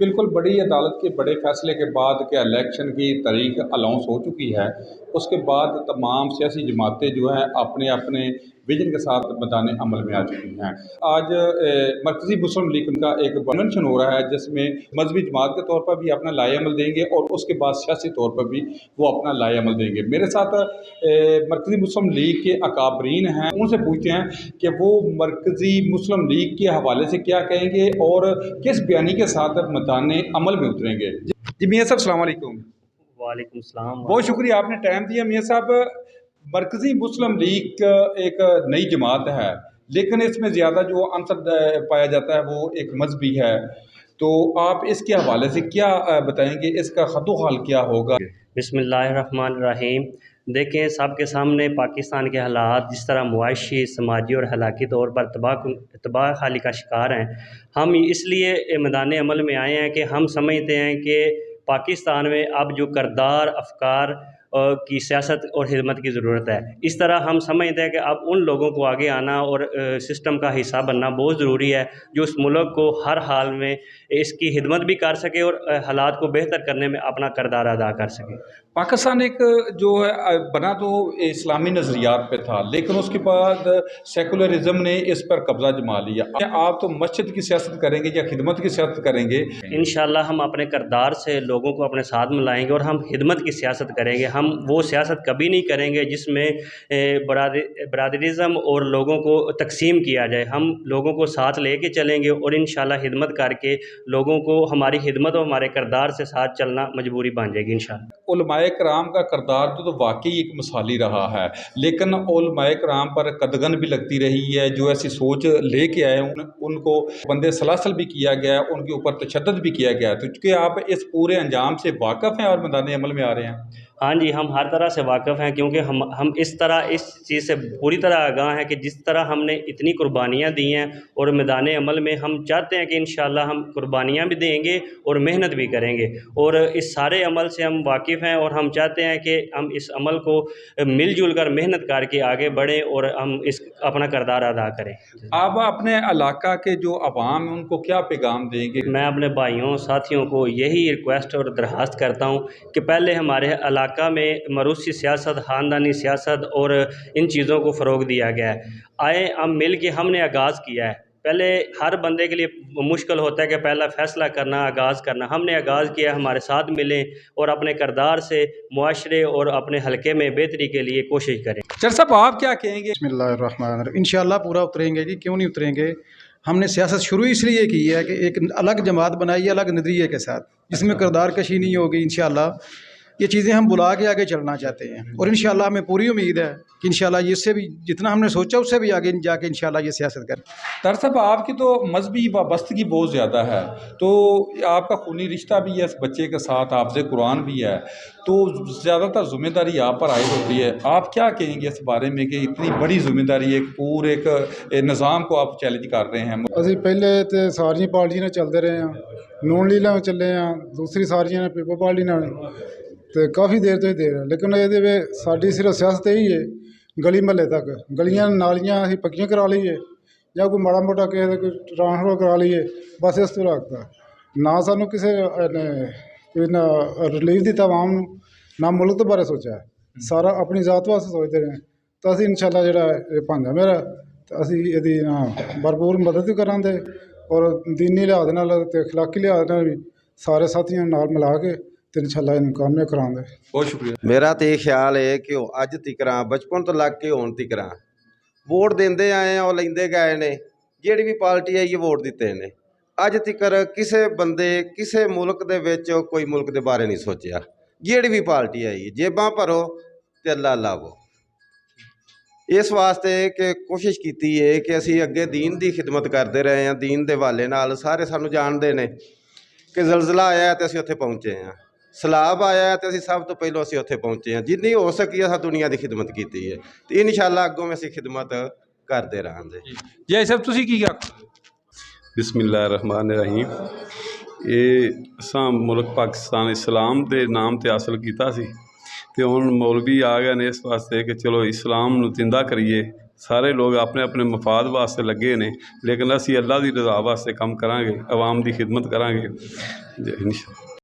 بالकुल, बड़ी अदालत के बड़े फैसले के बाद कि इलेक्शन की तारीख अनाउंस हो चुकी है, उसके बाद तमाम सियासी जमातें जो हैं अपने अपने विजन के साथ मैदान अमल में आ चुकी हैं। आज मरकज़ी मुस्लिम लीग का एक कन्वेंशन हो रहा है जिसमें मजहबी जमात के तौर पर भी अपना लाए अमल देंगे और उसके बाद सियासी तौर पर भी वो अपना लाए अमल देंगे। मेरे साथ मरकज़ी मुस्लिम लीग के अकाबरीन हैं, उनसे पूछते हैं कि वो मरकज़ी मुस्लिम लीग के हवाले से क्या कहेंगे और किस बयानी के साथ मैदान अमल में उतरेंगे। जी मियाँ साहब, अस्सलाम वालेकुम। वालेकुम सलाम। बहुत शुक्रिया आपने टाइम दिया। मियाँ साहब, मरकज़ी मुस्लिम लीग एक नई जमात है, लेकिन इसमें ज़्यादा जो अंसर पाया जाता है वो एक मजहबी है, तो आप इसके हवाले से क्या बताएंगे, इसका खतोहाल क्या होगा? बिस्मिल्लाहिर्रहमानिर्रहीम। देखें, सबके सामने पाकिस्तान के हालात जिस तरह मुआशी, समाजी और हलाकी तौर पर तबाह खाली का शिकार हैं, हम इसलिए मैदान अमल में आए हैं कि हम समझते हैं कि पाकिस्तान में अब जो करदार अफकार की सियासत और खिदमत की ज़रूरत है। इस तरह हम समझते हैं कि अब उन लोगों को आगे आना और सिस्टम का हिस्सा बनना बहुत ज़रूरी है जो उस मुल्क को हर हाल में इसकी खिदमत भी कर सके और हालात को बेहतर करने में अपना किरदार अदा कर सके। पाकिस्तान एक जो है बना तो इस्लामी नज़रियात पे था, लेकिन उसके बाद सेकुलरिज्म ने इस पर कब्ज़ा जमा लिया। आप तो मस्जिद की सियासत करेंगे या खिदमत की सियासत करेंगे? इंशाअल्लाह हम अपने किरदार से लोगों को अपने साथ मिलाएंगे और हम खिदमत की सियासत करेंगे। हम वो सियासत कभी नहीं करेंगे जिसमें बरादरिज़म और लोगों को तकसीम किया जाए। हम लोगों को साथ लेके चलेंगे और इंशाअल्लाह खिदमत करके लोगों को हमारी खिदमत और हमारे किरदार से साथ चलना मजबूरी बन जाएगी इंशाअल्लाह। उलमाए कराम का किरदार तो वाकई एक मिसाली रहा है, लेकिन उलमाए कराम पर कदगन भी लगती रही है। जो ऐसी सोच लेके आए उनको बंदे सलासल भी किया गया, उनके ऊपर तशद्दुद भी किया गया। तो चूँकि आप इस पूरे अंजाम से वाकिफ़ हैं और मैदान अमल में आ रहे हैं। हाँ जी, हम हर तरह से वाकिफ़ हैं क्योंकि हम इस चीज़ से पूरी तरह आगाह हैं कि जिस तरह हमने इतनी कुर्बानियाँ दी हैं और मैदान अमल में हम चाहते हैं कि इंशाअल्लाह हम कुर्बानियाँ भी देंगे और मेहनत भी करेंगे और इस सारे अमल से हम वाकिफ़ हैं और हम चाहते हैं कि हम इस अमल को मिलजुल कर मेहनत करके आगे बढ़ें और हम इस अपना किरदार अदा करें। आप अपने इलाका के जो अवाम हैं उनको क्या पैगाम देंगे? मैं अपने भाइयों साथियों को यही रिक्वेस्ट और दरख्वास्त करता हूँ कि पहले हमारे इलाका में मरूसी सियासत, ख़ानदानी सियासत और इन चीज़ों को फ़रोग़ दिया गया है। आए हम मिल के हमने आगाज़ किया है। पहले हर बंदे के लिए मुश्किल होता है कि पहला फ़ैसला करना, आगाज़ करना। हमने आगाज़ किया, हमारे साथ मिलें और अपने किरदार से मुआशरे और अपने हलके में बेहतरी के लिए कोशिश करें। चर साहब, आप क्या कहेंगे? बिस्मिल्लाहिर्रहमानिर्रहीम। इंशाअल्लाह पूरा उतरेंगे जी, क्यों नहीं उतरेंगे। हमने सियासत शुरू इसलिए की है कि एक अलग जमात बनाई है, अलग नज़रिए के साथ, जिसमें किरदार कशी नहीं होगी। इंशाअल्लाह ये चीज़ें हम बुला के आगे चलना चाहते हैं और इंशाअल्लाह हमें पूरी उम्मीद है कि इंशाअल्लाह इससे भी जितना हमने सोचा उससे भी आगे जाके इंशाअल्लाह ये सियासत करें। तर साहब, आपकी तो मजहबी वाबस्तगी बहुत ज़्यादा है, तो आपका खूनी रिश्ता भी है इस बच्चे के साथ, हाफ़िज़ कुरान भी है, तो ज़्यादातर ज़िम्मेदारी आप पर आयद होती है। आप क्या कहेंगे इस बारे में कि इतनी बड़ी ज़िम्मेदारी एक पूरे एक निज़ाम को आप चैलेंज कर रहे हैं? ਅਸੀਂ ਪਹਿਲੇ ਤੇ ਸਾਰੀਆਂ ਪਾਰਟੀਆਂ ਨਾਲ ਚੱਲਦੇ ਰਹੇ ਹਾਂ, ਨੂਨ ਲੀਗ ਨਾਲ ਚੱਲੇ ਹਾਂ, ਦੂਸਰੀ ਸਾਰੀਆਂ ਨੇ ਪੀਪਲ ਪਾਰਟੀ ਨਾਲ ਤੇ ਕਾਫੀ ਦੇਰ ਤੋਂ ਹੀ ਦੇ ਰਹੇ, ਲੇਕਿਨ ਇਹਦੇ ਵਿੱਚ ਸਾਡੀ ਸਿਰਫ ਸਿਆਸਤ ਇਹੀ ਹੈ ਗਲੀ ਮਹੱਲੇ ਤੱਕ, ਗਲੀਆਂ ਨਾਲੀਆਂ ਅਸੀਂ ਪੱਕੀਆਂ ਕਰਾ ਲਈਏ ਜਾਂ ਕੋਈ ਮਾੜਾ ਮੋਟਾ ਕਿਸੇ ਦਾ ਕੋਈ ਟ੍ਰਾਂਸਫਰ ਕਰਾ ਲਈਏ, ਬਸ ਇਸ ਤੋਂ ਰੱਖਤਾ ਨਾ ਸਾਨੂੰ ਕਿਸੇ ਨੇ ਕੋਈ ਨਾ ਰਿਲੀਫ ਦਿੱਤਾ ਆਵਾਮ ਨੂੰ, ਨਾ ਮੁਲਕ ਦੇ ਬਾਰੇ ਸੋਚਿਆ, ਸਾਰਾ ਆਪਣੀ ਜ਼ਾਤ ਵਾਸਤੇ ਸੋਚਦੇ ਰਹੇ। ਤਾਂ ਅਸੀਂ ਇਨਸ਼ਾਅੱਲਾ ਜਿਹੜਾ ਇਹ ਭਾਂਜਾ ਮੇਰਾ ਤਾਂ ਅਸੀਂ ਇਹਦੀ ਭਰਪੂਰ ਮਦਦ ਵੀ ਕਰਾਂਗੇ ਔਰ ਦੀਨੀ ਲਿਹਾਜ਼ ਨਾਲ ਅਤੇ ਅਖਲਾਕੀ ਲਿਹਾਜ਼ ਨਾਲ ਵੀ ਸਾਰੇ ਸਾਥੀਆਂ ਨਾਲ ਮਿਲਾ ਕੇ ਤੇ ਇਨਸ਼ਾਅੱਲਾ ਇਹਨੂੰ ਕਾਮਯਾਬ ਕਰਾਂਗੇ। बहुत शुक्रिया। ਮੇਰਾ ਤਾਂ ਇਹ ਖਿਆਲ ਹੈ ਕਿ ਉਹ ਅੱਜ ਤੀਕਰਾਂ ਬਚਪਨ ਤੋਂ ਲੱਗ ਕੇ ਹੁਣ ਤੀਕਰਾਂ ਵੋਟ ਦਿੰਦੇ ਆਏ ਆ, ਉਹ ਲੈਂਦੇ ਗਏ ਨੇ, ਜਿਹੜੀ ਵੀ ਪਾਰਟੀ ਆਈ ਵੋਟ ਦਿੱਤੇ ਨੇ। ਅੱਜ ਤੀਕਰ ਕਿਸੇ ਬੰਦੇ ਕਿਸੇ ਮੁਲਕ ਦੇ ਵਿੱਚ ਕੋਈ ਮੁਲਕ ਦੇ ਬਾਰੇ ਨਹੀਂ ਸੋਚਿਆ। ਜਿਹੜੀ ਵੀ ਪਾਰਟੀ ਆਈ ਜੇਬਾਂ ਭਰੋ ਤੇ ਅੱਲਾ ਲਾਵੋ। ਇਸ ਵਾਸਤੇ ਕਿ ਕੋਸ਼ਿਸ਼ ਕੀਤੀ ਹੈ ਕਿ ਅਸੀਂ ਅੱਗੇ ਦੀਨ ਦੀ ਖਿਦਮਤ ਕਰਦੇ ਰਹੇ ਹਾਂ, ਦੀਨ ਦੇ ਹਵਾਲੇ ਨਾਲ ਸਾਰੇ ਸਾਨੂੰ ਜਾਣਦੇ ਨੇ ਕਿ ਜ਼ਲਜ਼ਲਾ ਆਇਆ ਤੇ ਅਸੀਂ ਉੱਥੇ ਪਹੁੰਚੇ ਹਾਂ, ਸਲਾਬ ਆਇਆ ਤੇ ਅਸੀਂ ਸਭ ਤੋਂ ਪਹਿਲਾਂ ਅਸੀਂ ਉੱਥੇ ਪਹੁੰਚੇ ਹਾਂ। ਜਿੰਨੀ ਹੋ ਸਕੀ ਅਸੀਂ ਦੁਨੀਆ ਦੀ ਖਿਦਮਤ ਕੀਤੀ ਹੈ ਤੇ ਇਨਸ਼ਾਅੱਲਾ ਅੱਗੋਂ ਵੀ ਅਸੀਂ ਖਿਦਮਤ ਕਰਦੇ ਰਹਾਂਗੇ। जय साहब, तुसी की क्या? बिस्मिल्लाहिर्रहमानिर्रहीम। ਇਹ ਅਸਾਂ ਮੁਲਕ ਪਾਕਿਸਤਾਨ ਇਸਲਾਮ ਦੇ ਨਾਮ 'ਤੇ ਹਾਸਲ ਕੀਤਾ ਸੀ ਅਤੇ ਹੁਣ ਮੌਲਵੀ ਆ ਗਏ ਨੇ ਇਸ ਵਾਸਤੇ ਕਿ ਚਲੋ ਇਸਲਾਮ ਨੂੰ ਜ਼ਿੰਦਾ ਕਰੀਏ। ਸਾਰੇ ਲੋਕ ਆਪਣੇ ਆਪਣੇ ਮਫਾਦ ਵਾਸਤੇ ਲੱਗੇ ਨੇ, ਲੇਕਿਨ ਅਸੀਂ ਅੱਲਾ ਦੀ ਰਜ਼ਾ ਵਾਸਤੇ ਕੰਮ ਕਰਾਂਗੇ, ਆਵਾਮ ਦੀ ਖਿਦਮਤ ਕਰਾਂਗੇ। انشاءاللہ